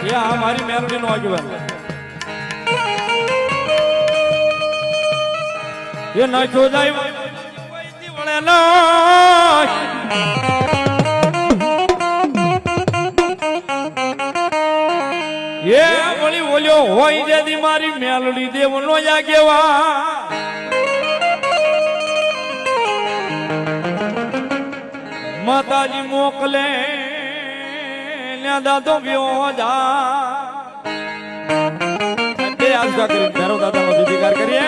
એ આ મારી મેલોડી નો આગેવાન એ નાખ્યો જાય વળે એ વળી ઓલ્યો હોય જેથી મારી મેલડી દેવનો આગેવાન માતાજી મોકલે દાદો વ્યો દાદાનો સ્વીકાર કરીએ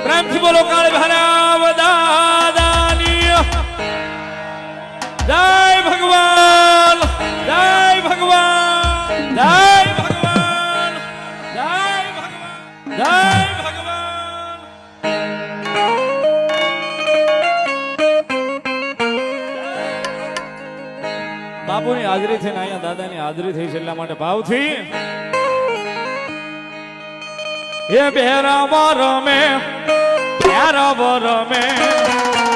પ્રેમથી બોલો કાળ ભરાવ દાદાની જય ભગવાન જય ભગવાન જય ભગવાન જય ભગવાન જય ભગવાન બાપુની હાજરી થઈને અહીંયા દાદાની હાજરી થઈ છે એટલા માટે ભાવથી એ બેરાવા રમે બેરાવા રમે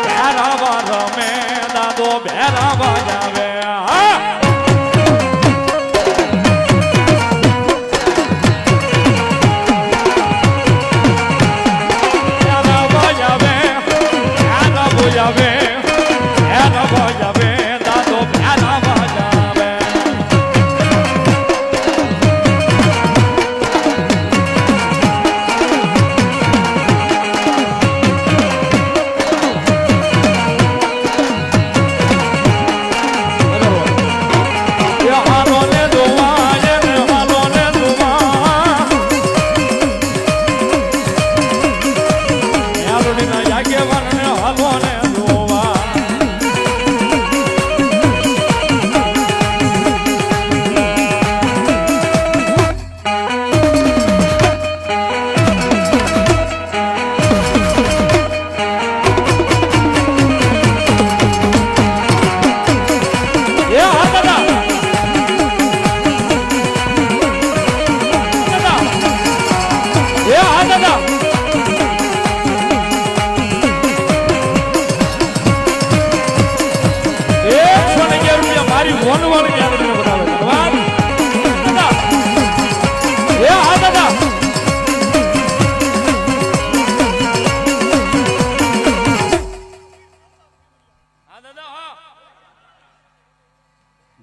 બેરાવા રમે દાદો બેરાવા જાવે બેરાવા જાવે બેરાવા જાવે બેરાવા જાવે દાદો બેરાવા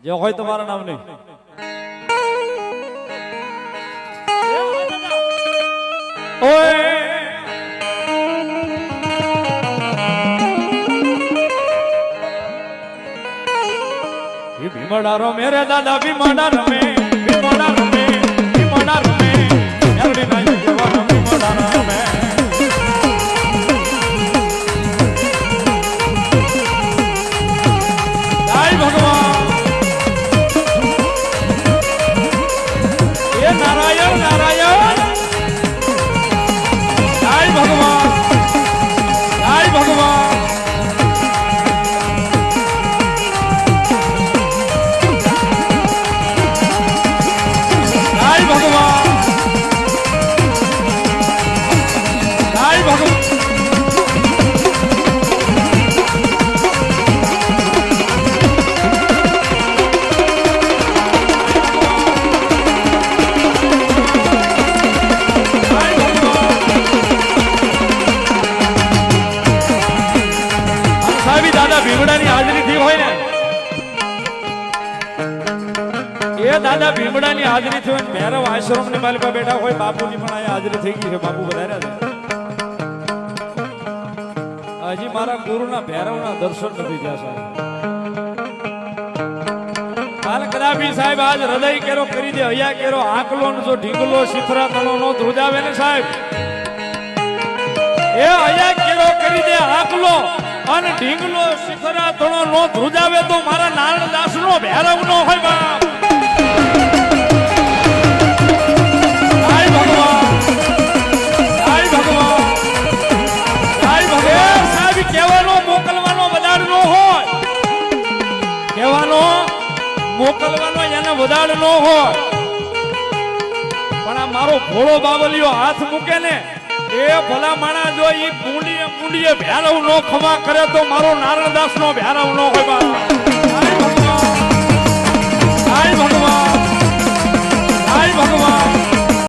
જે હોય તમારા નામ નહીં ભીમડા રમે રે દાદા ભીમડા રમે ભીમડા રમે ભીમડા રમે એવડી નાઈ જવાનો ભીમડા રમે જય ભગવાન એ નારાયણ નારાયણ જય ભગવાન જય ભગવાન દાદા ભીમડાની હાજરી થઈ હોય ભૈરવ આશ્રમ ની માલિકા બેઠા હોય બાપુની પણ અહીંયા હાજરી થઈ ગઈ છે બાપુ વધાર્યા છે હજી મારા ગુરુના ભૈરવના દર્શન નથી થયા સાહેબ હાલ કદાપી સાહેબ આજ હૃદય કેરો કરી દે હૈયા કેરો આંકલો ને જો ઢીંગલો શિફરા તણો નો ધ્રુજાવે ને સાહેબ એ હૈયા કેરો કરી દે આંકલો અને ઢીંગલો શિફરા તણો નો ધ્રુજાવે તો મારા નારણદાસ નો ભૈરવ નો હોય બાપ મોકલવાનો એને વધાડ નો હોય પણ આ મારો ભોળો બાવલિયો હાથ મૂકે ને એ ભલા માણા જો ઈ કુંડીએ ભૈરવ નો ખમા કરે તો મારો નારણદાસ નો ભૈરવ નો હોય બા.